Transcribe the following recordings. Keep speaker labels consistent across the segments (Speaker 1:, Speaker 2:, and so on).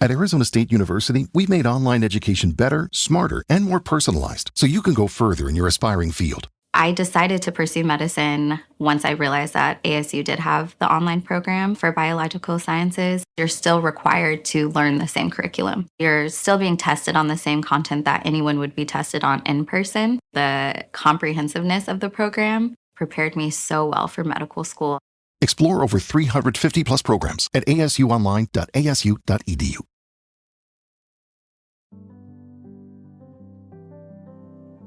Speaker 1: At Arizona State University, we've made online education better, smarter, and more personalized so you can go further in your aspiring field.
Speaker 2: I decided to pursue medicine once I realized that ASU did have the online program for biological sciences. You're still required to learn the same curriculum. You're still being tested on the same content that anyone would be tested on in person. The comprehensiveness of the program prepared me so well for medical school.
Speaker 1: Explore over 350 plus programs at asuonline.asu.edu.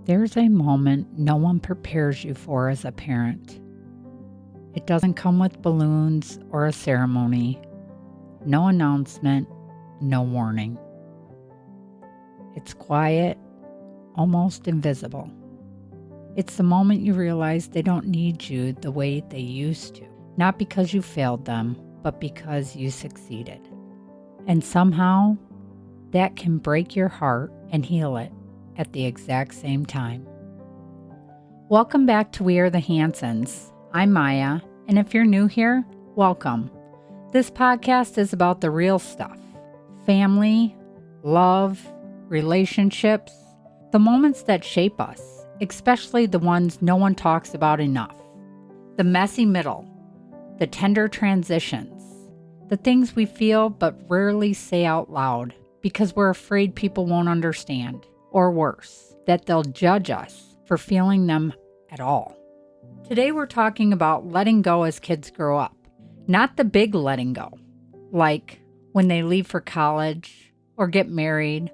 Speaker 3: There's a moment no one prepares you for as a parent. It doesn't come with balloons or a ceremony, no announcement, no warning. It's quiet, almost invisible. It's the moment you realize they don't need you the way they used to, not because you failed them, but because you succeeded. And somehow, that can break your heart and heal it at the exact same time. Welcome back to We Are the Hansons. I'm Maya, and if you're new here, welcome. This podcast is about the real stuff. Family, love, relationships, the moments that shape us, especially the ones no one talks about enough. The messy middle, the tender transitions, the things we feel but rarely say out loud because we're afraid people won't understand. Or worse, that they'll judge us for feeling them at all. Today we're talking about letting go as kids grow up. Not the big letting go, like when they leave for college, or get married,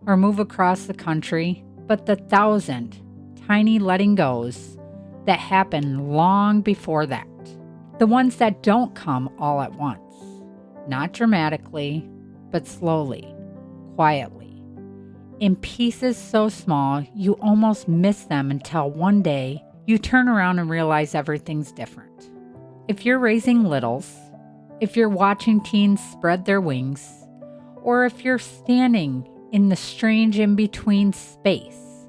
Speaker 3: or move across the country, but the 1,000 tiny letting goes that happen long before that. The ones that don't come all at once. Not dramatically, but slowly, quietly. In pieces so small, you almost miss them until one day you turn around and realize everything's different. If you're raising littles, if you're watching teens spread their wings, or if you're standing in the strange in-between space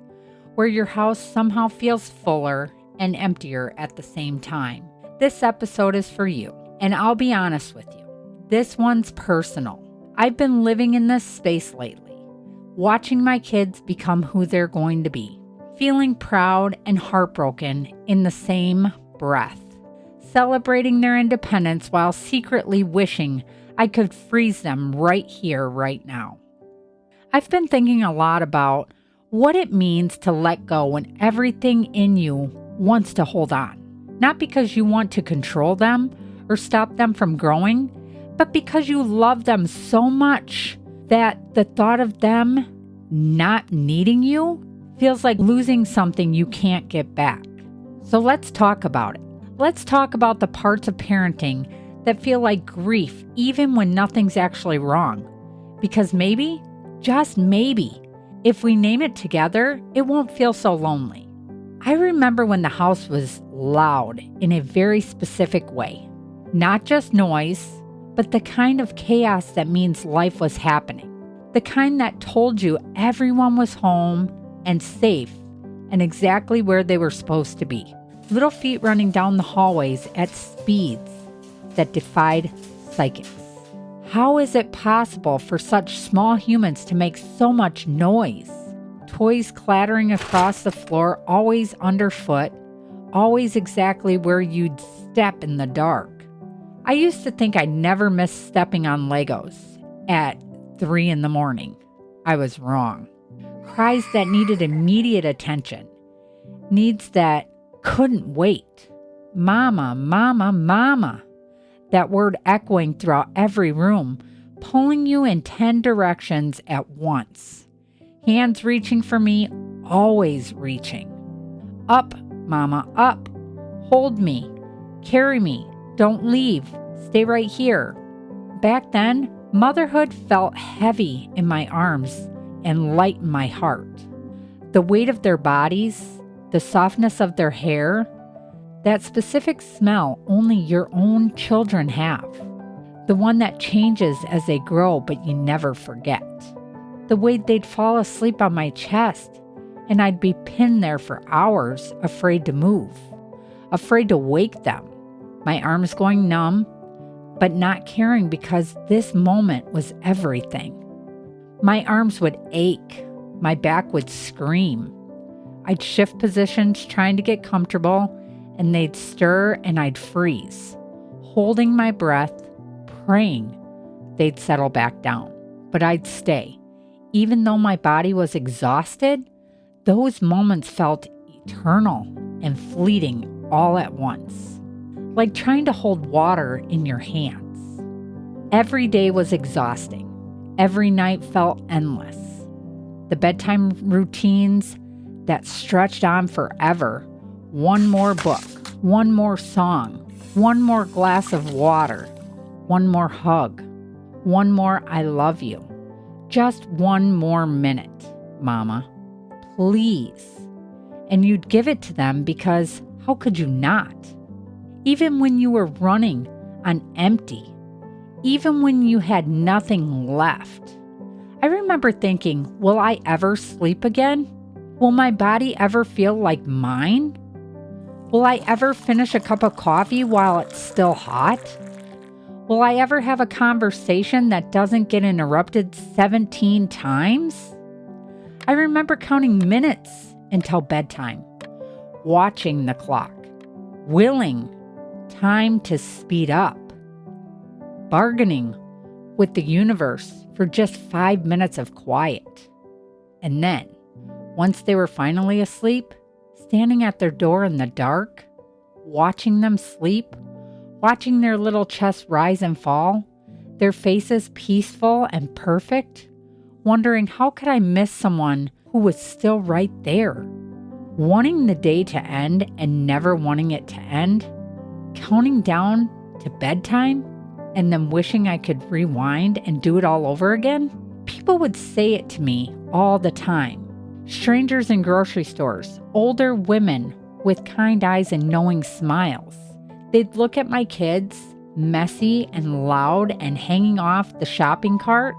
Speaker 3: where your house somehow feels fuller and emptier at the same time, this episode is for you. And I'll be honest with you, this one's personal. I've been living in this space lately, watching my kids become who they're going to be, feeling proud and heartbroken in the same breath, celebrating their independence while secretly wishing I could freeze them right here, right now. I've been thinking a lot about what it means to let go when everything in you wants to hold on, not because you want to control them or stop them from growing, but because you love them so much that the thought of them not needing you feels like losing something you can't get back. So let's talk about it. Let's talk about the parts of parenting that feel like grief even when nothing's actually wrong. Because maybe, just maybe, if we name it together, it won't feel so lonely. I remember when the house was loud in a very specific way. Not just noise, but the kind of chaos that means life was happening. The kind that told you everyone was home and safe and exactly where they were supposed to be. Little feet running down the hallways at speeds that defied psychics. How is it possible for such small humans to make so much noise? Toys clattering across the floor, always underfoot, always exactly where you'd step in the dark. I used to think I'd never miss stepping on Legos at 3 a.m. I was wrong. Cries that needed immediate attention. Needs that couldn't wait. Mama, mama, mama. That word echoing throughout every room, pulling you in 10 directions at once. Hands reaching for me, always reaching. Up, mama, up. Hold me. Carry me. Don't leave. Stay right here. Back then, motherhood felt heavy in my arms and light in my heart. The weight of their bodies, the softness of their hair, that specific smell only your own children have. The one that changes as they grow but you never forget. The way they'd fall asleep on my chest and I'd be pinned there for hours, afraid to move, afraid to wake them. My arms going numb, but not caring because this moment was everything. My arms would ache. My back would scream. I'd shift positions trying to get comfortable, and they'd stir and I'd freeze, holding my breath, praying they'd settle back down. But I'd stay. Even though my body was exhausted, those moments felt eternal and fleeting all at once, like trying to hold water in your hands. Every day was exhausting. Every night felt endless. The bedtime routines that stretched on forever. One more book, one more song, one more glass of water, one more hug, one more I love you. Just one more minute, Mama. Please. And you'd give it to them because how could you not? Even when you were running on empty, even when you had nothing left. I remember thinking, will I ever sleep again? Will my body ever feel like mine? Will I ever finish a cup of coffee while it's still hot? Will I ever have a conversation that doesn't get interrupted 17 times? I remember counting minutes until bedtime, watching the clock, willing time to speed up, bargaining with the universe for just 5 minutes of quiet. And then, once they were finally asleep, standing at their door in the dark, watching them sleep, watching their little chests rise and fall, their faces peaceful and perfect, wondering how could I miss someone who was still right there, wanting the day to end and never wanting it to end, counting down to bedtime, and then wishing I could rewind and do it all over again. People would say it to me all the time. Strangers in grocery stores, older women with kind eyes and knowing smiles. They'd look at my kids, messy and loud and hanging off the shopping cart,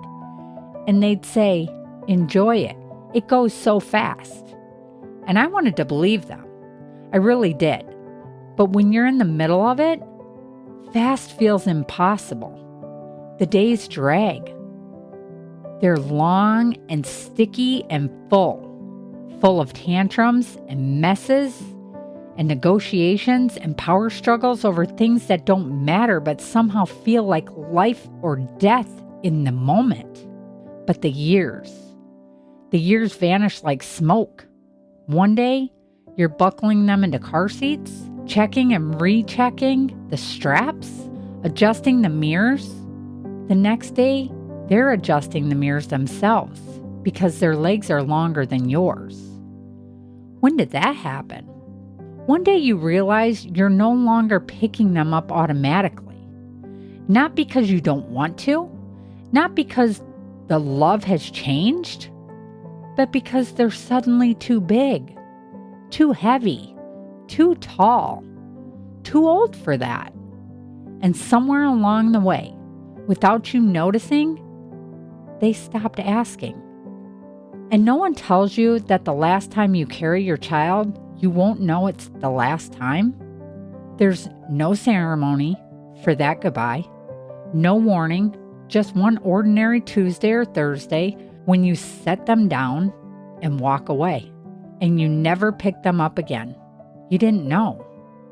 Speaker 3: and they'd say, "Enjoy it. It goes so fast." And I wanted to believe them. I really did. But when you're in the middle of it, fast feels impossible. The days drag. They're long and sticky and full of tantrums and messes and negotiations and power struggles over things that don't matter but somehow feel like life or death in the moment. But the years vanish like smoke. One day, you're buckling them into car seats, checking and rechecking the straps, adjusting the mirrors. The next day, they're adjusting the mirrors themselves because their legs are longer than yours. When did that happen? One day you realize you're no longer picking them up automatically. Not because you don't want to, not because the love has changed, but because they're suddenly too big, too heavy, too tall, too old for that. And somewhere along the way, without you noticing, they stopped asking. And no one tells you that the last time you carry your child, you won't know it's the last time. There's no ceremony for that goodbye, no warning, just one ordinary Tuesday or Thursday when you set them down and walk away. And you never pick them up again. You didn't know.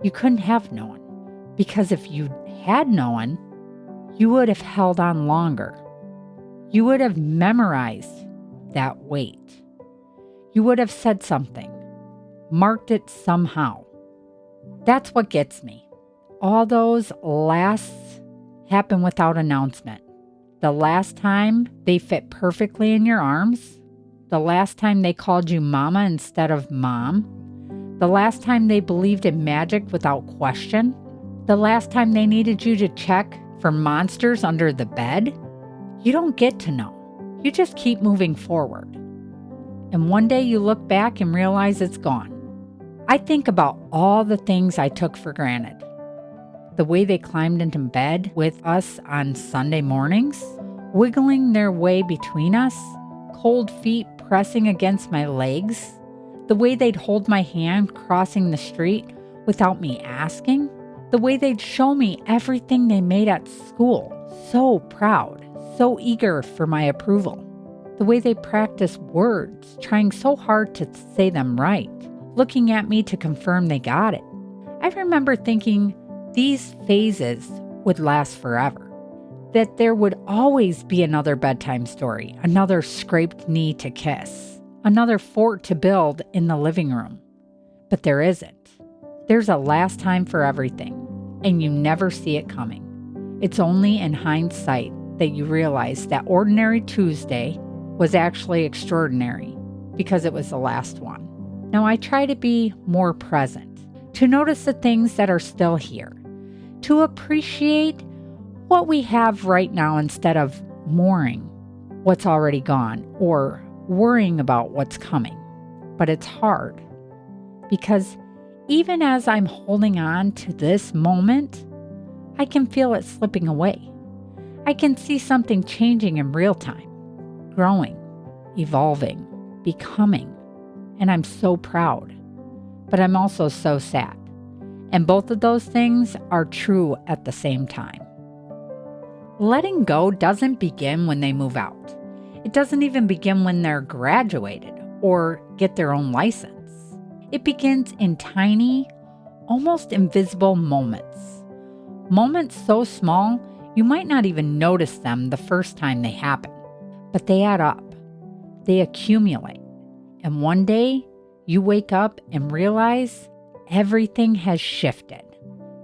Speaker 3: You couldn't have known. Because if you had known, you would have held on longer. You would have memorized that weight. You would have said something, marked it somehow. That's what gets me. All those lasts happen without announcement. The last time they fit perfectly in your arms, the last time they called you mama instead of mom, the last time they believed in magic without question, the last time they needed you to check for monsters under the bed. You don't get to know. You just keep moving forward. And one day you look back and realize it's gone. I think about all the things I took for granted. The way they climbed into bed with us on Sunday mornings, wiggling their way between us, cold feet pressing against my legs, the way they'd hold my hand crossing the street without me asking, The way they'd show me everything they made at school, so proud, so eager for my approval. The way they practiced words, trying so hard to say them right, looking at me to confirm they got it. I remember thinking these phases would last forever, that there would always be another bedtime story, another scraped knee to kiss, another fort to build in the living room. But there isn't. There's a last time for everything, and you never see it coming. It's only in hindsight that you realize that ordinary Tuesday was actually extraordinary because it was the last one. Now I try to be more present, to notice the things that are still here, to appreciate what we have right now instead of mourning what's already gone or worrying about what's coming. But it's hard because even as I'm holding on to this moment, I can feel it slipping away. I can see something changing in real time, growing, evolving, becoming, and I'm so proud. But I'm also so sad. And both of those things are true at the same time. Letting go doesn't begin when they move out. It doesn't even begin when they're graduated or get their own license. It begins in tiny, almost invisible moments. Moments so small, you might not even notice them the first time they happen. But they add up. They accumulate. And one day, you wake up and realize everything has shifted.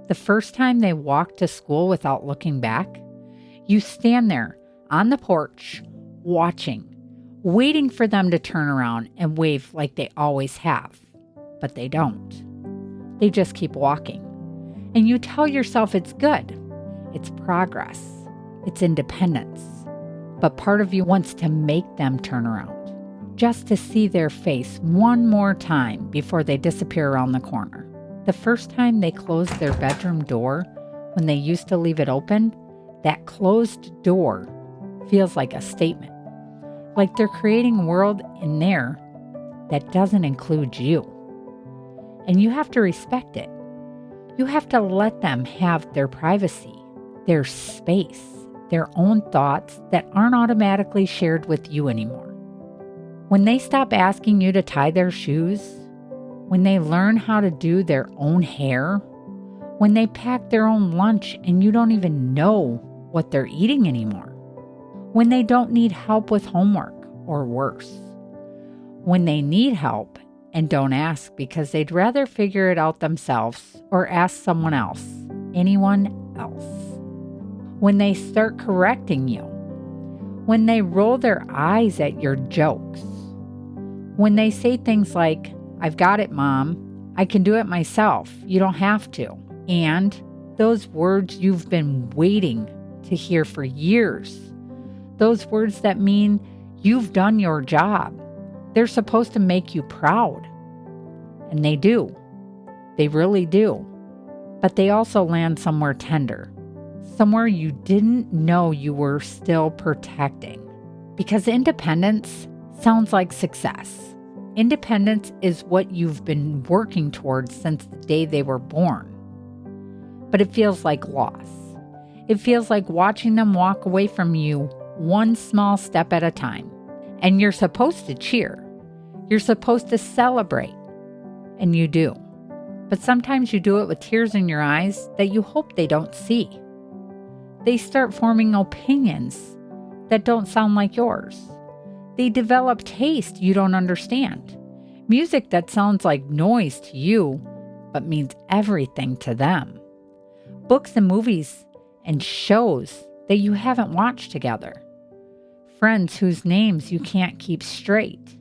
Speaker 3: The first time they walk to school without looking back, you stand there on the porch, watching, waiting for them to turn around and wave like they always have. But they don't. They just keep walking. And you tell yourself it's good. It's progress. It's independence. But part of you wants to make them turn around, just to see their face one more time before they disappear around the corner. The first time they closed their bedroom door, when they used to leave it open, that closed door feels like a statement. Like they're creating a world in there that doesn't include you. And you have to respect it. You have to let them have their privacy, their space, their own thoughts that aren't automatically shared with you anymore. When they stop asking you to tie their shoes, when they learn how to do their own hair, when they pack their own lunch and you don't even know what they're eating anymore, when they don't need help with homework or worse, when they need help and don't ask because they'd rather figure it out themselves or ask someone else, anyone else. When they start correcting you, when they roll their eyes at your jokes, when they say things like, "I've got it, Mom. I can do it myself. You don't have to." And those words you've been waiting to hear for years. Those words that mean you've done your job. They're supposed to make you proud. And they do. They really do. But they also land somewhere tender. Somewhere you didn't know you were still protecting. Because independence sounds like success. Independence is what you've been working towards since the day they were born. But it feels like loss. It feels like watching them walk away from you one small step at a time. And you're supposed to cheer. You're supposed to celebrate. And you do. But sometimes you do it with tears in your eyes that you hope they don't see. They start forming opinions that don't sound like yours. They develop taste you don't understand. Music that sounds like noise to you, but means everything to them. Books and movies and shows that you haven't watched together. Friends whose names you can't keep straight.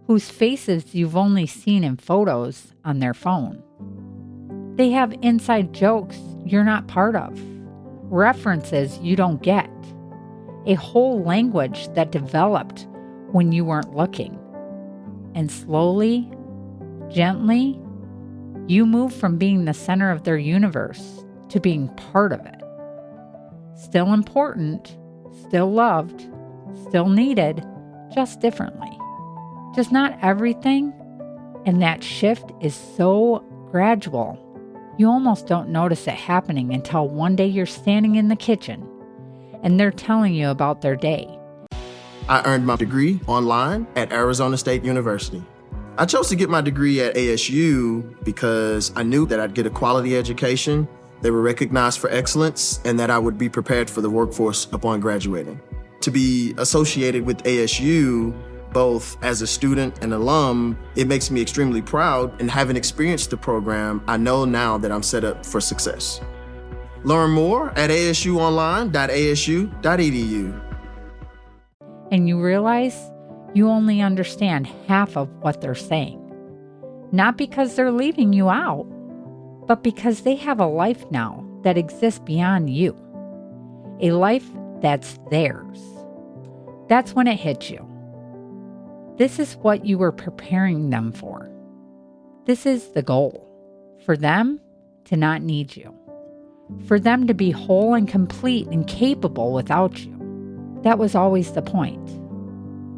Speaker 3: Whose faces you've only seen in photos on their phone. They have inside jokes you're not part of. References you don't get. A whole language that developed when you weren't looking. And slowly, gently, you move from being the center of their universe to being part of it. Still important, still loved, still needed, just differently. Just not everything, and that shift is so gradual, You almost don't notice it happening until one day you're standing in the kitchen and they're telling you about their day.
Speaker 4: I earned my degree online at Arizona State University. I chose to get my degree at ASU because I knew that I'd get a quality education, they were recognized for excellence, and that I would be prepared for the workforce upon graduating. To be associated with ASU, both as a student and alum, it makes me extremely proud, and having experienced the program, I know now that I'm set up for success. Learn more at asuonline.asu.edu.
Speaker 3: And you realize you only understand half of what they're saying. Not because they're leaving you out, but because they have a life now that exists beyond you. A life that's theirs. That's when it hits you. This is what you were preparing them for. This is the goal. For them to not need you. For them to be whole and complete and capable without you. That was always the point.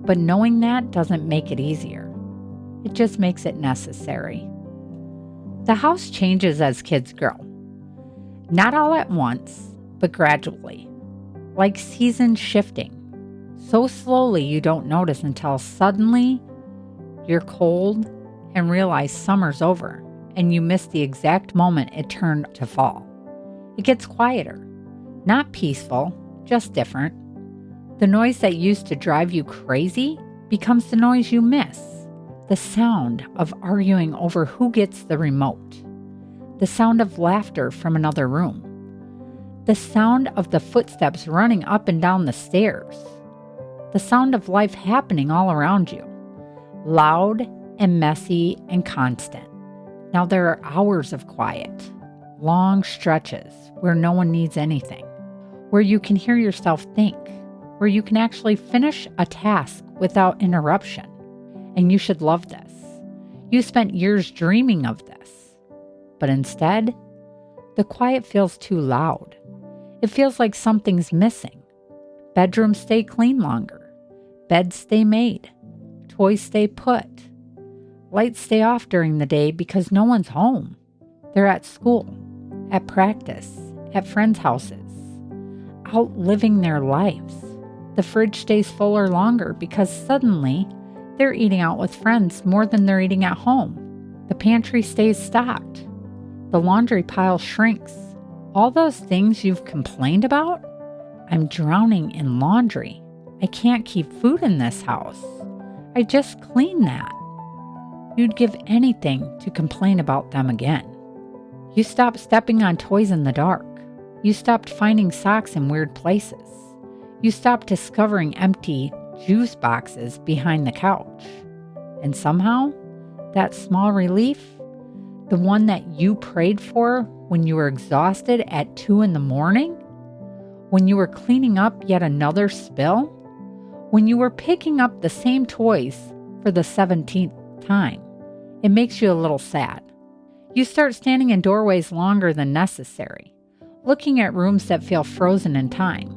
Speaker 3: But knowing that doesn't make it easier. It just makes it necessary. The house changes as kids grow. Not all at once, but gradually. Like seasons shifting. So slowly you don't notice until suddenly you're cold and realize summer's over and you miss the exact moment it turned to fall. It gets quieter. Not peaceful, just different. The noise that used to drive you crazy becomes the noise you miss. The sound of arguing over who gets the remote. The sound of laughter from another room. The sound of the footsteps running up and down the stairs. The sound of life happening all around you. Loud and messy and constant. Now there are hours of quiet. Long stretches where no one needs anything. Where you can hear yourself think. Where you can actually finish a task without interruption. And you should love this. You spent years dreaming of this. But instead, the quiet feels too loud. It feels like something's missing. Bedrooms stay clean longer. Beds stay made. Toys stay put. Lights stay off during the day because no one's home. They're at school, at practice, at friends' houses, out living their lives. The fridge stays fuller longer because suddenly they're eating out with friends more than they're eating at home. The pantry stays stocked. The laundry pile shrinks. All those things you've complained about? I'm drowning in laundry. I can't keep food in this house. I just cleaned that. You'd give anything to complain about them again. You stopped stepping on toys in the dark. You stopped finding socks in weird places. You stopped discovering empty juice boxes behind the couch. And somehow, that small relief, the one that you prayed for when you were exhausted at 2 a.m, when you were cleaning up yet another spill, when you were picking up the same toys for the 17th time, it makes you a little sad. You start standing in doorways longer than necessary, looking at rooms that feel frozen in time.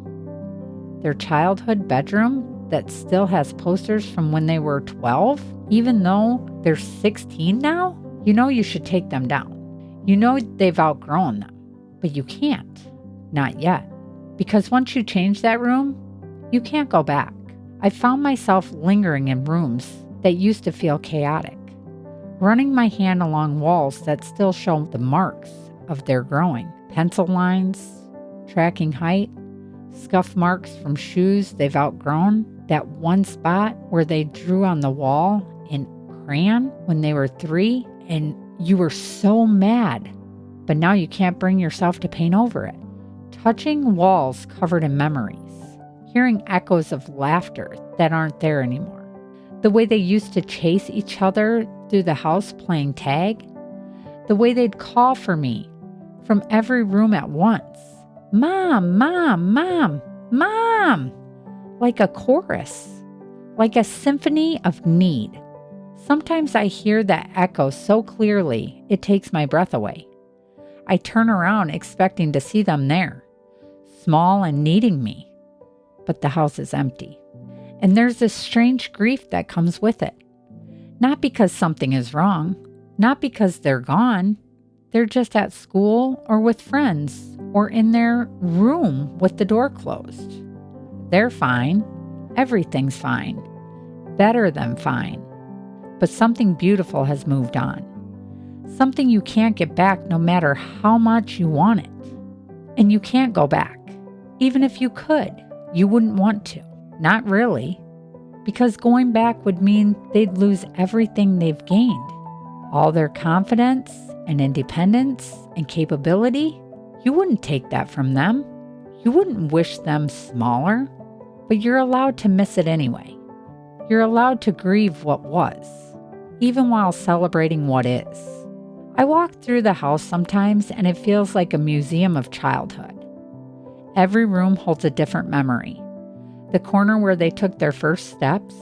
Speaker 3: Their childhood bedroom that still has posters from when they were 12, even though they're 16 now, you know you should take them down. You know they've outgrown them, but you can't. Not yet. Because once you change that room, you can't go back. I found myself lingering in rooms that used to feel chaotic, running my hand along walls that still show the marks of their growing. Pencil lines, tracking height, scuff marks from shoes they've outgrown, that one spot where they drew on the wall in crayon when they were 3 and you were so mad, but now you can't bring yourself to paint over it. Touching walls covered in memories, hearing echoes of laughter that aren't there anymore. The way they used to chase each other through the house playing tag. The way they'd call for me from every room at once. Mom, Mom, Mom, Mom! Like a chorus, like a symphony of need. Sometimes I hear that echo so clearly it takes my breath away. I turn around expecting to see them there, small and needing me. But the house is empty. And there's this strange grief that comes with it. Not because something is wrong, not because they're gone. They're just at school or with friends or in their room with the door closed. They're fine. Everything's fine. Better than fine. But something beautiful has moved on. Something you can't get back no matter how much you want it. And you can't go back. Even if you could, you wouldn't want to. Not really. Because going back would mean they'd lose everything they've gained. All their confidence and independence and capability. You wouldn't take that from them. You wouldn't wish them smaller. But you're allowed to miss it anyway. You're allowed to grieve what was, even while celebrating what is. I walk through the house sometimes and it feels like a museum of childhood. Every room holds a different memory. The corner where they took their first steps,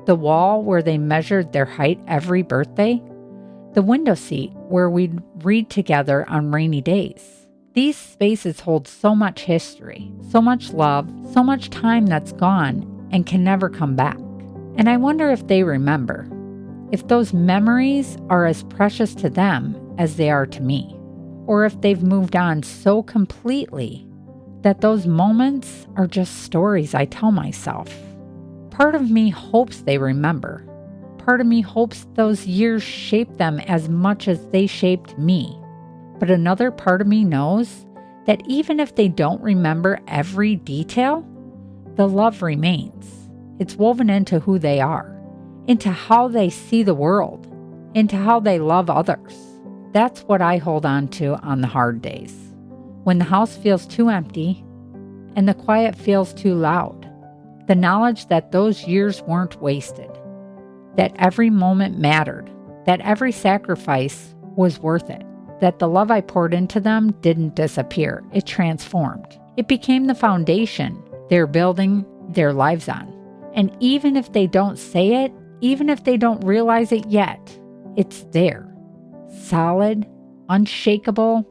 Speaker 3: the wall where they measured their height every birthday, the window seat where we'd read together on rainy days. These spaces hold so much history, so much love, so much time that's gone and can never come back. And I wonder if they remember, if those memories are as precious to them as they are to me, or if they've moved on so completely that those moments are just stories I tell myself. Part of me hopes they remember. Part of me hopes those years shaped them as much as they shaped me. But another part of me knows that even if they don't remember every detail, the love remains. It's woven into who they are, into how they see the world, into how they love others. That's what I hold on to on the hard days. When the house feels too empty and the quiet feels too loud, the knowledge that those years weren't wasted, that every moment mattered, that every sacrifice was worth it, that the love I poured into them didn't disappear. It transformed. It became the foundation they're building their lives on. And even if they don't say it, even if they don't realize it yet, it's there. Solid, unshakable,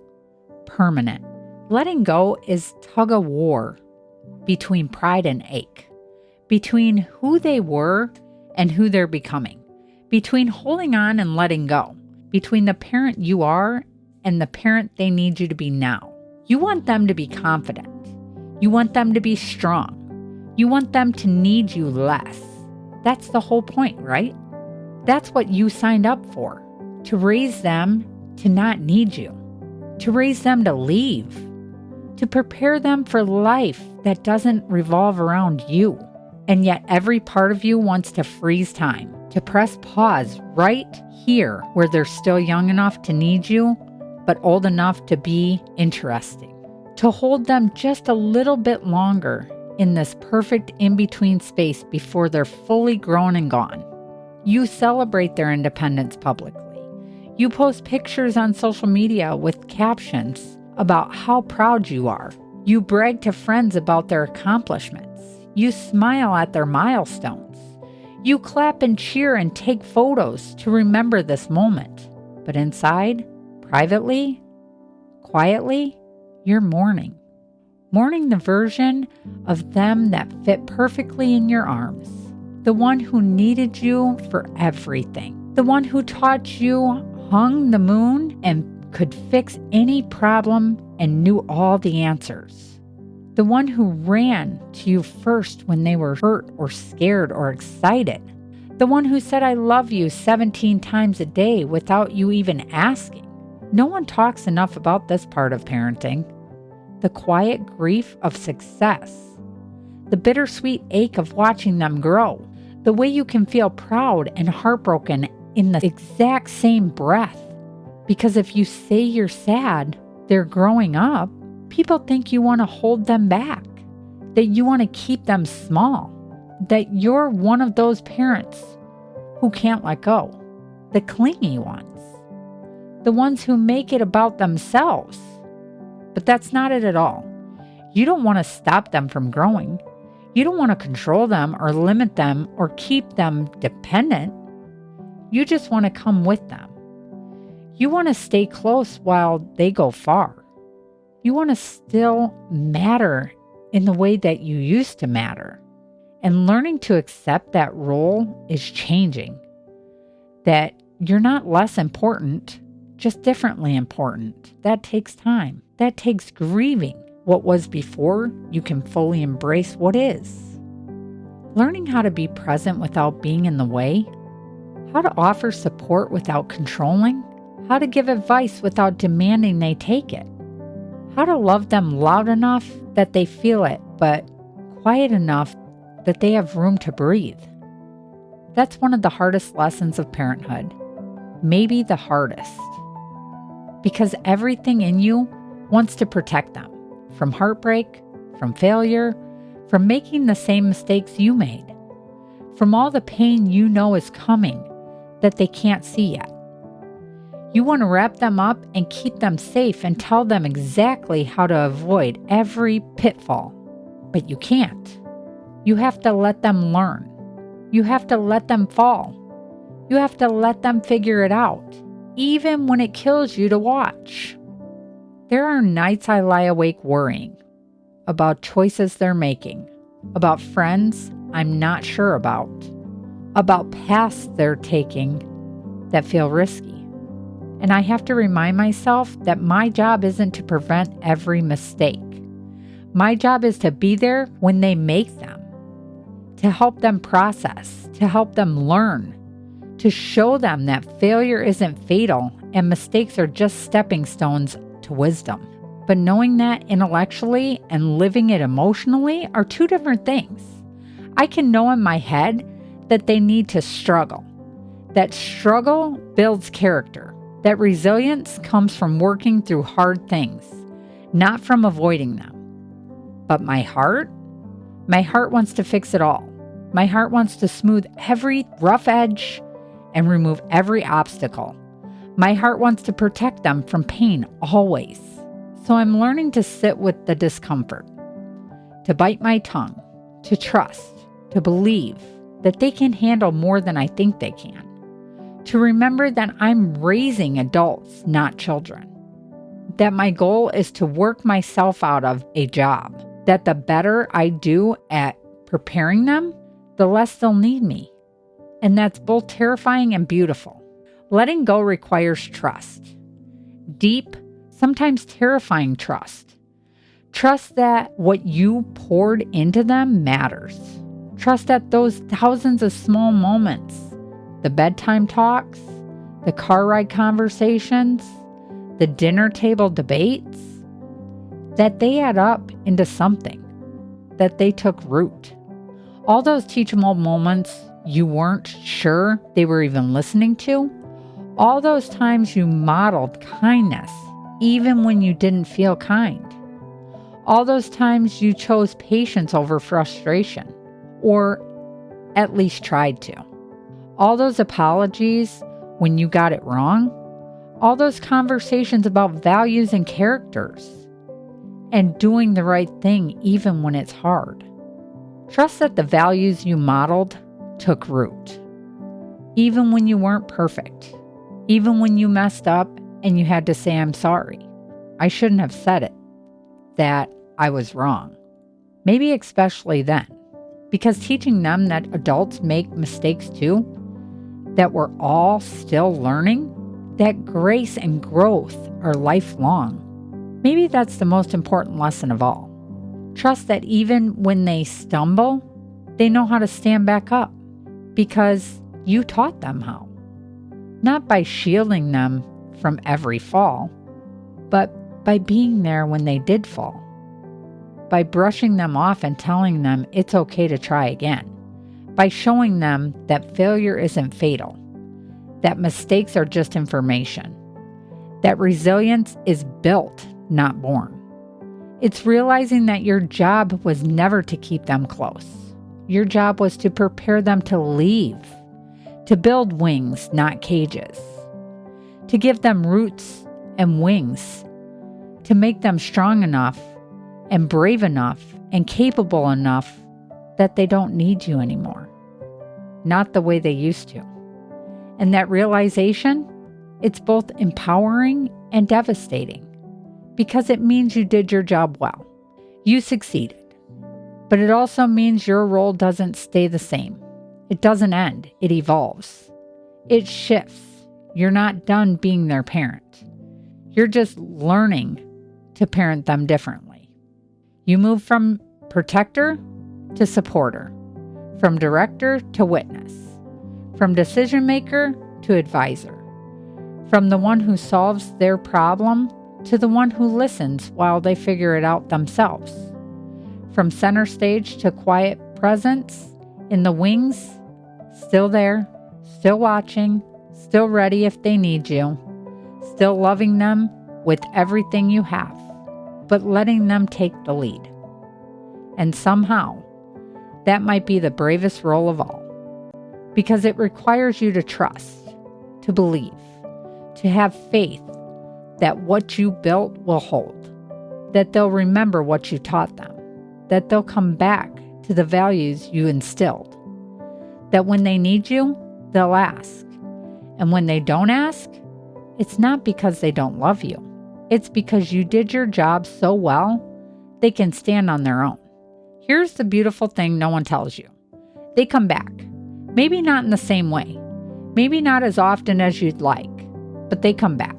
Speaker 3: permanent. Letting go is tug of war between pride and ache, between who they were and who they're becoming, between holding on and letting go, between the parent you are and the parent they need you to be now. You want them to be confident. You want them to be strong. You want them to need you less. That's the whole point, right? That's what you signed up for. To raise them to not need you. To raise them to leave. To prepare them for life that doesn't revolve around you. And yet every part of you wants to freeze time. To press pause right here where they're still young enough to need you, but old enough to be interesting. To hold them just a little bit longer in this perfect in-between space before they're fully grown and gone. You celebrate their independence publicly. You post pictures on social media with captions about how proud you are. You brag to friends about their accomplishments. You smile at their milestones. You clap and cheer and take photos to remember this moment. But inside, privately, quietly, you're mourning. Mourning the version of them that fit perfectly in your arms. The one who needed you for everything. The one who taught you hung the moon and could fix any problem and knew all the answers. The one who ran to you first when they were hurt or scared or excited. The one who said, "I love you" 17 times a day without you even asking. No one talks enough about this part of parenting. The quiet grief of success. The bittersweet ache of watching them grow. The way you can feel proud and heartbroken in the exact same breath. Because if you say you're sad, they're growing up, people think you want to hold them back. That you want to keep them small. That you're one of those parents who can't let go. The clingy ones. The ones who make it about themselves. But that's not it at all. You don't want to stop them from growing. You don't want to control them or limit them or keep them dependent. You just want to come with them. You want to stay close while they go far. You want to still matter in the way that you used to matter. And learning to accept that role is changing. That you're not less important just differently important. That takes time. That takes grieving what was before you can fully embrace what is. Learning how to be present without being in the way, how to offer support without controlling, how to give advice without demanding they take it, how to love them loud enough that they feel it, but quiet enough that they have room to breathe. That's one of the hardest lessons of parenthood, maybe the hardest, because everything in you wants to protect them from heartbreak, from failure, from making the same mistakes you made, from all the pain you know is coming that they can't see yet. You want to wrap them up and keep them safe and tell them exactly how to avoid every pitfall, but you can't. You have to let them learn. You have to let them fall. You have to let them figure it out, even when it kills you to watch. There are nights I lie awake worrying about choices they're making, about friends I'm not sure about paths they're taking that feel risky. And I have to remind myself that my job isn't to prevent every mistake. My job is to be there when they make them, to help them process, to help them learn, to show them that failure isn't fatal and mistakes are just stepping stones to wisdom. But knowing that intellectually and living it emotionally are two different things. I can know in my head that they need to struggle. That struggle builds character. That resilience comes from working through hard things, not from avoiding them. But my heart wants to fix it all. My heart wants to smooth every rough edge and remove every obstacle. My heart wants to protect them from pain always. So I'm learning to sit with the discomfort, to bite my tongue, to trust, to believe that they can handle more than I think they can, to remember that I'm raising adults, not children, that my goal is to work myself out of a job, that the better I do at preparing them, the less they'll need me. And that's both terrifying and beautiful. Letting go requires trust. Deep, sometimes terrifying trust. Trust that what you poured into them matters. Trust that those thousands of small moments, the bedtime talks, the car ride conversations, the dinner table debates, that they add up into something, that they took root. All those teachable moments you weren't sure they were even listening to, all those times you modeled kindness even when you didn't feel kind, all those times you chose patience over frustration, or at least tried to, all those apologies when you got it wrong, all those conversations about values and characters, and doing the right thing even when it's hard. Trust that the values you modeled took root. Even when you weren't perfect, even when you messed up and you had to say, I'm sorry, I shouldn't have said it, that I was wrong. Maybe especially then, because teaching them that adults make mistakes too, that we're all still learning, that grace and growth are lifelong. Maybe that's the most important lesson of all. Trust that even when they stumble, they know how to stand back up because you taught them how. Not by shielding them from every fall, but by being there when they did fall. By brushing them off and telling them it's okay to try again. By showing them that failure isn't fatal, that mistakes are just information, that resilience is built, not born. It's realizing that your job was never to keep them close. Your job was to prepare them to leave, to build wings, not cages, to give them roots and wings, to make them strong enough and brave enough and capable enough that they don't need you anymore, not the way they used to. And that realization, it's both empowering and devastating because it means you did your job well. You succeeded. But it also means your role doesn't stay the same. It doesn't end. It evolves. It shifts. You're not done being their parent. You're just learning to parent them differently. You move from protector to supporter, from director to witness, from decision maker to advisor, from the one who solves their problem to the one who listens while they figure it out themselves, from center stage to quiet presence in the wings, still there, still watching, still ready if they need you, still loving them with everything you have, but letting them take the lead. And somehow, that might be the bravest role of all, because it requires you to trust, to believe, to have faith that what you built will hold, that they'll remember what you taught them, that they'll come back to the values you instilled, that when they need you, they'll ask. And when they don't ask, it's not because they don't love you. It's because you did your job so well, they can stand on their own. Here's the beautiful thing no one tells you. They come back. Maybe not in the same way. Maybe not as often as you'd like, but they come back.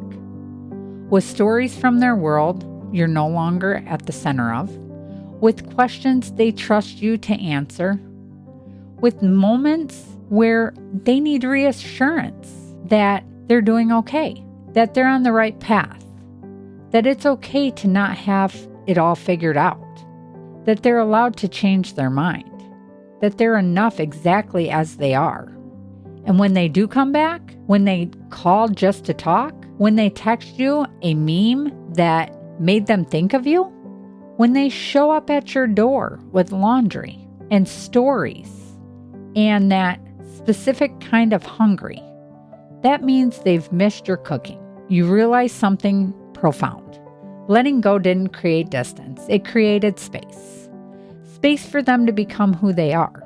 Speaker 3: With stories from their world you're no longer at the center of, with questions they trust you to answer, with moments where they need reassurance that they're doing okay, that they're on the right path, that it's okay to not have it all figured out, that they're allowed to change their mind, that they're enough exactly as they are. And when they do come back, when they call just to talk, when they text you a meme that made them think of you, when they show up at your door with laundry and stories and that specific kind of hungry, that means they've missed your cooking. You realize something profound. Letting go didn't create distance, it created space. Space for them to become who they are.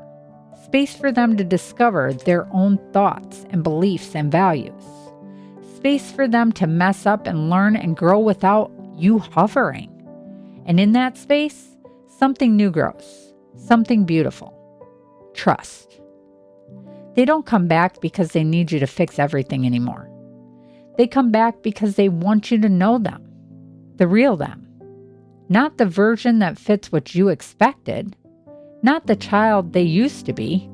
Speaker 3: Space for them to discover their own thoughts and beliefs and values. Space for them to mess up and learn and grow without you hovering. And in that space, something new grows, something beautiful. Trust. They don't come back because they need you to fix everything anymore. They come back because they want you to know them, the real them. Not the version that fits what you expected, not the child they used to be,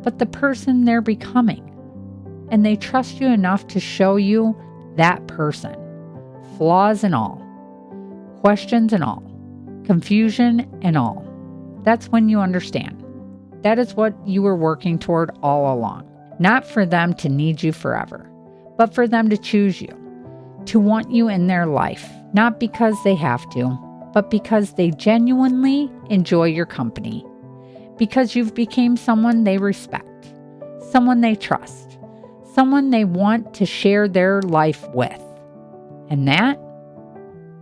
Speaker 3: but the person they're becoming. And they trust you enough to show you that person, flaws and all, questions and all, confusion and all. That's when you understand. That is what you were working toward all along. Not for them to need you forever, but for them to choose you, to want you in their life, not because they have to, but because they genuinely enjoy your company, because you've become someone they respect, someone they trust, someone they want to share their life with. And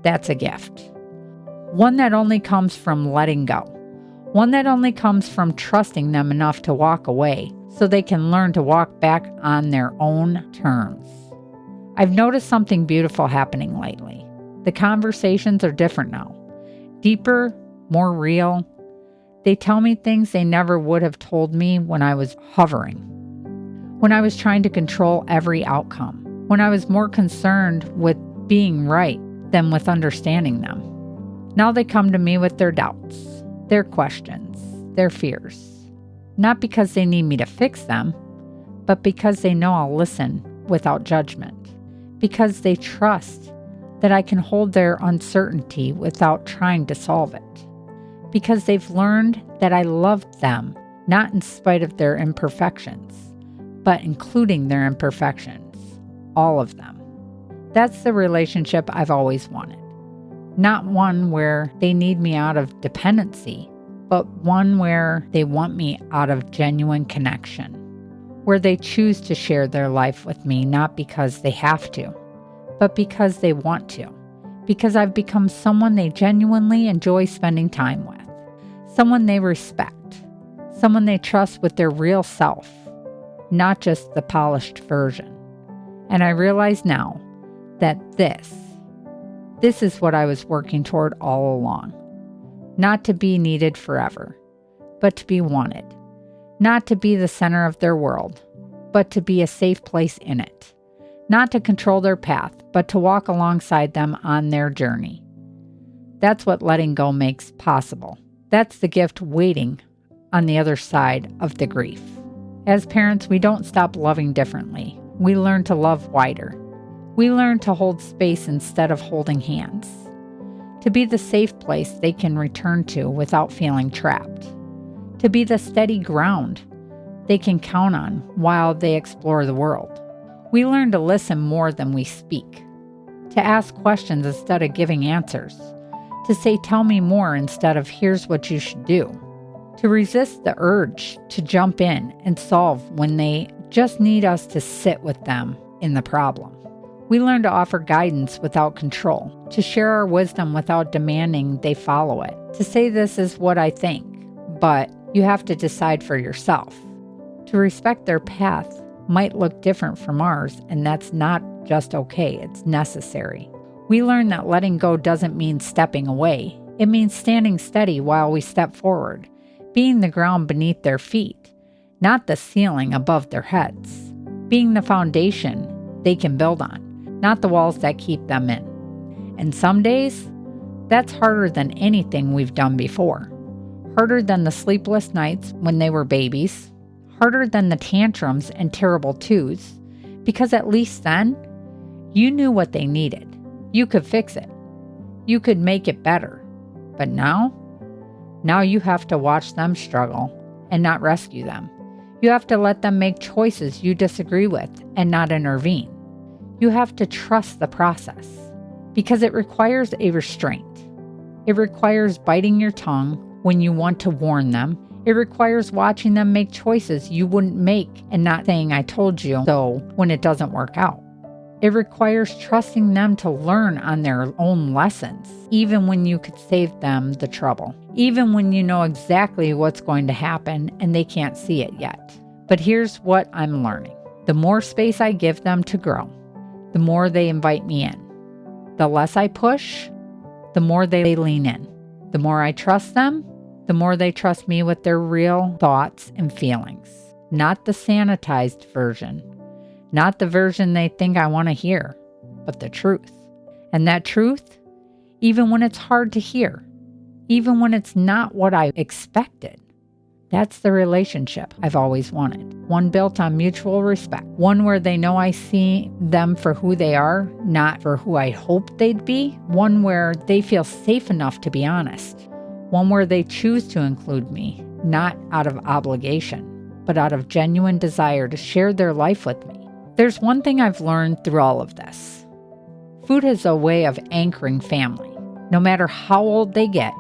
Speaker 3: that's a gift. One that only comes from letting go. One that only comes from trusting them enough to walk away so they can learn to walk back on their own terms. I've noticed something beautiful happening lately. The conversations are different now. Deeper, more real. They tell me things they never would have told me when I was hovering, when I was trying to control every outcome, when I was more concerned with being right than with understanding them. Now they come to me with their doubts, their questions, their fears. Not because they need me to fix them, but because they know I'll listen without judgment. Because they trust that I can hold their uncertainty without trying to solve it. Because they've learned that I loved them, not in spite of their imperfections, but including their imperfections, all of them. That's the relationship I've always wanted. Not one where they need me out of dependency, but one where they want me out of genuine connection, where they choose to share their life with me not because they have to, but because they want to, because I've become someone they genuinely enjoy spending time with, someone they respect, someone they trust with their real self, not just the polished version. And I realize now that this is what I was working toward all along. Not to be needed forever, but to be wanted. Not to be the center of their world, but to be a safe place in it. not to control their path, but to walk alongside them on their journey. That's what letting go makes possible. That's the gift waiting on the other side of the grief. As parents, we don't stop loving differently. We learn to love wider. We learn to hold space instead of holding hands. To be the safe place they can return to without feeling trapped. To be the steady ground they can count on while they explore the world. We learn to listen more than we speak. To ask questions instead of giving answers. To say, tell me more instead of here's what you should do. To resist the urge to jump in and solve when they just need us to sit with them in the problem. We learn to offer guidance without control, to share our wisdom without demanding they follow it, to say this is what I think, but you have to decide for yourself. To respect their path might look different from ours, and that's not just okay, it's necessary. We learn that letting go doesn't mean stepping away. It means standing steady while we step forward, being the ground beneath their feet, not the ceiling above their heads, being the foundation they can build on, not the walls that keep them in. And some days, that's harder than anything we've done before. Harder than the sleepless nights when they were babies, harder than the tantrums and terrible twos, because at least then, you knew what they needed. You could fix it. You could make it better. But now you have to watch them struggle and not rescue them. You have to let them make choices you disagree with and not intervene. You have to trust the process because it requires a restraint. It requires biting your tongue when you want to warn them. It requires watching them make choices you wouldn't make and not saying I told you so when it doesn't work out. It requires trusting them to learn on their own lessons, even when you could save them the trouble, even when you know exactly what's going to happen and they can't see it yet. But here's what I'm learning. The more space I give them to grow, the more they invite me in. The less I push, the more they lean in. The more I trust them, the more they trust me with their real thoughts and feelings, not the sanitized version. Not the version they think I want to hear, but the truth. And that truth, even when it's hard to hear, even when it's not what I expected, that's the relationship I've always wanted. One built on mutual respect. One where they know I see them for who they are, not for who I hoped they'd be. One where they feel safe enough to be honest. One where they choose to include me, not out of obligation, but out of genuine desire to share their life with me. There's one thing I've learned through all of this. Food is a way of anchoring family. No matter how old they get,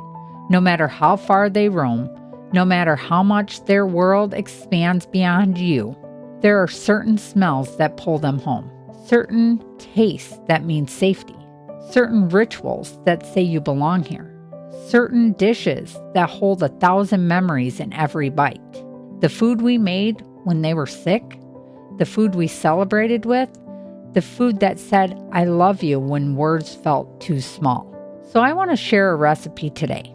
Speaker 3: no matter how far they roam, no matter how much their world expands beyond you, there are certain smells that pull them home, certain tastes that mean safety, certain rituals that say you belong here, certain dishes that hold 1,000 memories in every bite. The food we made when they were sick, the food we celebrated with, the food that said, I love you when words felt too small. So I want to share a recipe today.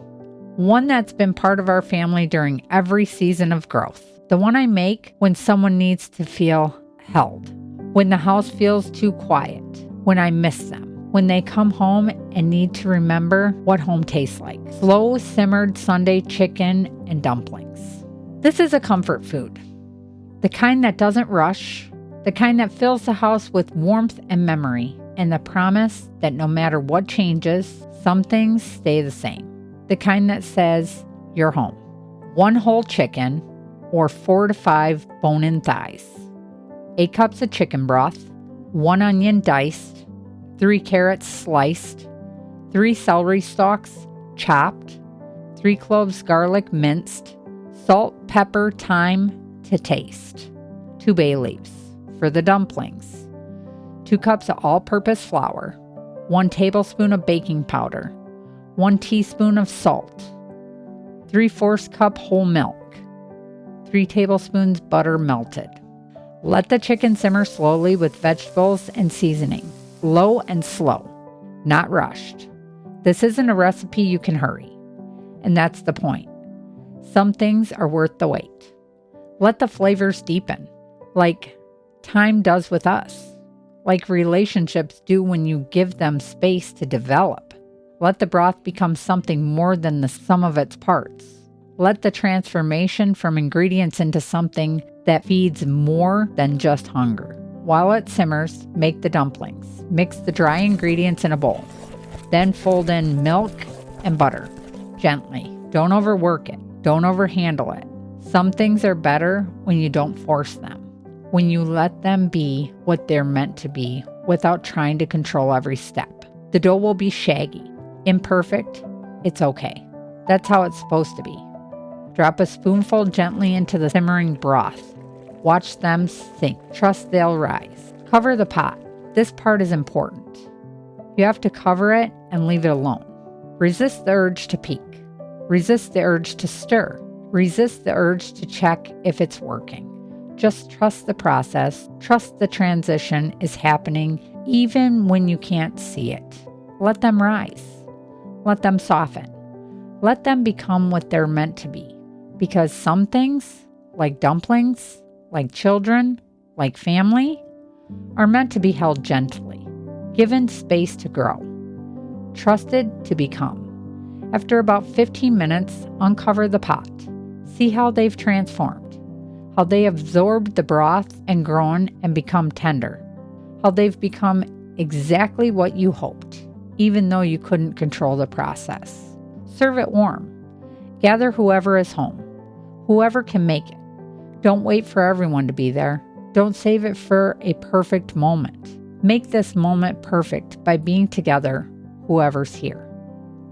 Speaker 3: One that's been part of our family during every season of growth. The one I make when someone needs to feel held, when the house feels too quiet, when I miss them, when they come home and need to remember what home tastes like. Slow simmered Sunday chicken and dumplings. This is a comfort food. The kind that doesn't rush, the kind that fills the house with warmth and memory, and the promise that no matter what changes, some things stay the same. The kind that says, you're home. 1 whole chicken, or 4 to 5 bone-in thighs. 8 cups of chicken broth, 1 onion diced, 3 carrots sliced, 3 celery stalks chopped, 3 cloves garlic minced, salt, pepper, thyme, to taste, 2 bay leaves. For the dumplings, 2 cups of all-purpose flour, 1 tablespoon of baking powder, 1 teaspoon of salt, 3/4 cup whole milk, 3 tablespoons butter melted. Let the chicken simmer slowly with vegetables and seasoning, low and slow, not rushed. This isn't a recipe you can hurry, and that's the point. Some things are worth the wait. Let the flavors deepen, like time does with us. like relationships do when you give them space to develop. Let the broth become something more than the sum of its parts. Let the transformation from ingredients into something that feeds more than just hunger. While it simmers, make the dumplings. Mix the dry ingredients in a bowl. Then fold in milk and butter, gently. Don't overwork it. Don't overhandle it. Some things are better when you don't force them, when you let them be what they're meant to be without trying to control every step. The dough will be shaggy, imperfect. It's okay. That's how it's supposed to be. Drop a spoonful gently into the simmering broth. Watch them sink. Trust they'll rise. Cover the pot. This part is important. You have to cover it and leave it alone. Resist the urge to peek. Resist the urge to stir. Resist the urge to check if it's working. Just trust the process. Trust the transition is happening even when you can't see it. Let them rise. Let them soften. Let them become what they're meant to be. Because some things, like dumplings, like children, like family, are meant to be held gently, given space to grow, trusted to become. After about 15 minutes, uncover the pot. See how they've transformed, how they absorbed the broth and grown and become tender, how they've become exactly what you hoped, even though you couldn't control the process. Serve it warm. Gather whoever is home, whoever can make it. Don't wait for everyone to be there. Don't save it for a perfect moment. Make this moment perfect by being together, whoever's here.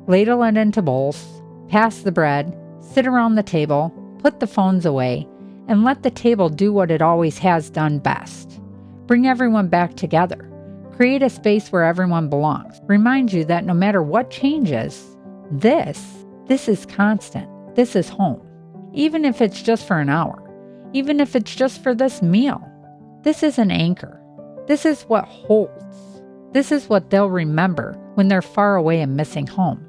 Speaker 3: Ladle it into bowls, pass the bread, sit around the table, put the phones away, and let the table do what it always has done best. Bring everyone back together. Create a space where everyone belongs. Remind you that no matter what changes, this is constant. This is home. Even if it's just for an hour. Even if it's just for this meal. This is an anchor. This is what holds. This is what they'll remember when they're far away and missing home.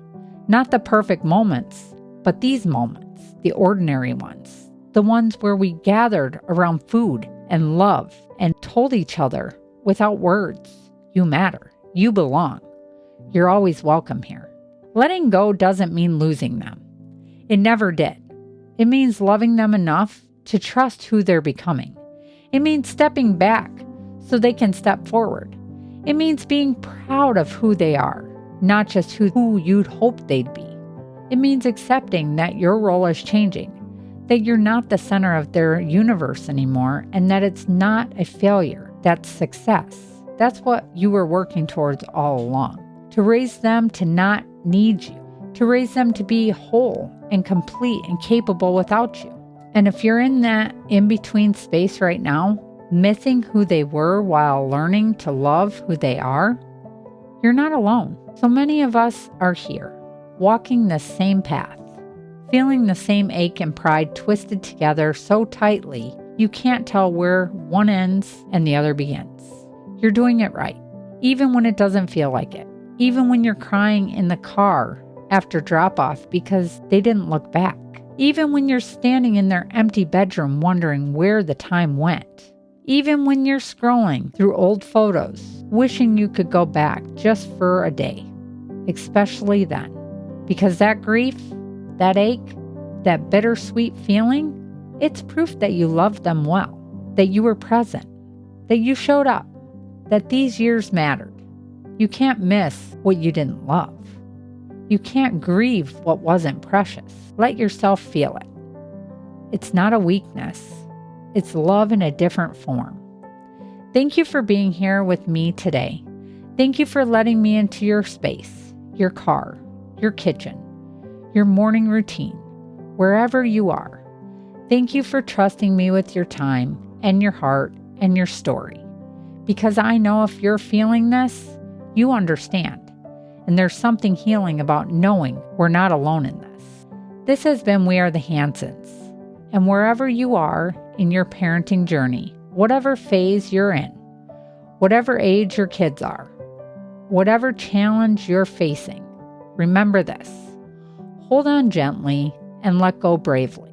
Speaker 3: Not the perfect moments, but these moments, the ordinary ones. The ones where we gathered around food and love and told each other without words, you matter, you belong, you're always welcome here. Letting go doesn't mean losing them. It never did. It means loving them enough to trust who they're becoming. It means stepping back so they can step forward. It means being proud of who they are, not just who you'd hoped they'd be. It means accepting that your role is changing, that you're not the center of their universe anymore, and that it's not a failure, that's success. That's what you were working towards all along. To raise them to not need you, to raise them to be whole and complete and capable without you. And if you're in that in-between space right now, missing who they were while learning to love who they are, you're not alone. So many of us are here, walking the same path, feeling the same ache and pride twisted together so tightly you can't tell where one ends and the other begins. You're doing it right, even when it doesn't feel like it, even when you're crying in the car after drop-off because they didn't look back. Even when you're standing in their empty bedroom wondering where the time went. Even when you're scrolling through old photos, wishing you could go back just for a day. Especially then. Because that grief, that ache, that bittersweet feeling, it's proof that you loved them well, that you were present, that you showed up, that these years mattered. You can't miss what you didn't love. You can't grieve what wasn't precious. Let yourself feel it. It's not a weakness. It's love in a different form. Thank you for being here with me today. Thank you for letting me into your space, your car, your kitchen, your morning routine, wherever you are. Thank you for trusting me with your time and your heart and your story. Because I know if you're feeling this, you understand. And there's something healing about knowing we're not alone in this. This has been We Are the Hansons. And wherever you are in your parenting journey, whatever phase you're in, whatever age your kids are, whatever challenge you're facing, remember this. Hold on gently and let go bravely.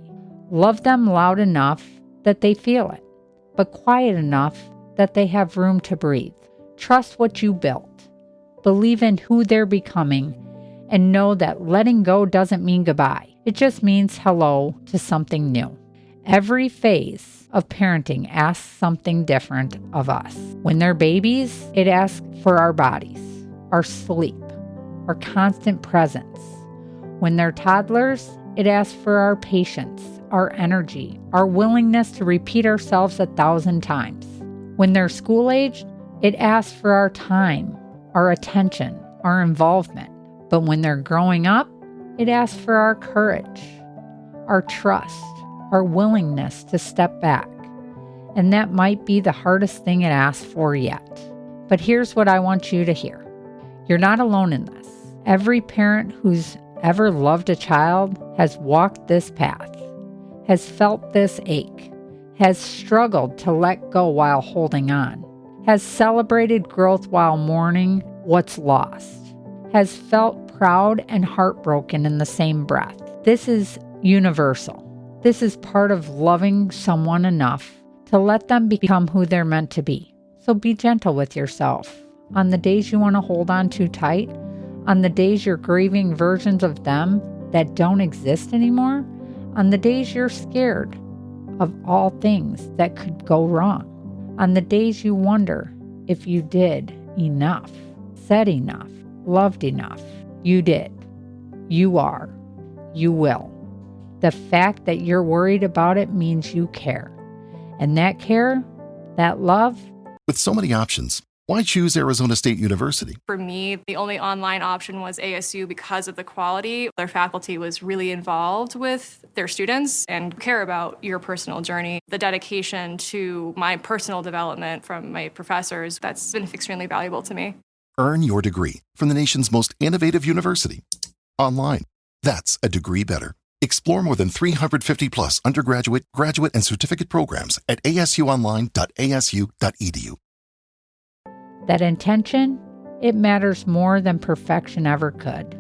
Speaker 3: Love them loud enough that they feel it, but quiet enough that they have room to breathe. Trust what you built. Believe in who they're becoming, and know that letting go doesn't mean goodbye. It just means hello to something new. Every phase of parenting asks something different of us. When they're babies, it asks for our bodies, our sleep, our constant presence. When they're toddlers, it asks for our patience, our energy, our willingness to repeat ourselves 1,000 times. When they're school-aged, it asks for our time, our attention, our involvement. But when they're growing up, it asks for our courage, our trust, our willingness to step back. And that might be the hardest thing it asks for yet. But here's what I want you to hear. You're not alone in this. Every parent who's ever loved a child has walked this path, has felt this ache, has struggled to let go while holding on, has celebrated growth while mourning what's lost, has felt proud and heartbroken in the same breath. This is universal. This is part of loving someone enough to let them become who they're meant to be. So be gentle with yourself. On the days you want to hold on too tight, on the days you're grieving versions of them that don't exist anymore, on the days you're scared of all things that could go wrong, on the days you wonder if you did enough, said enough, loved enough. You did. You are. You will. The fact that you're worried about it means you care. And that care, that love.
Speaker 1: With so many options, why choose Arizona State University?
Speaker 5: For me, the only online option was ASU because of the quality. Their faculty was really involved with their students and care about your personal journey. The dedication to my personal development from my professors, that's been extremely valuable to me.
Speaker 1: Earn your degree from the nation's most innovative university. Online. That's a degree better. Explore more than 350 plus undergraduate, graduate, and certificate programs at asuonline.asu.edu.
Speaker 3: That intention, it matters more than perfection ever could.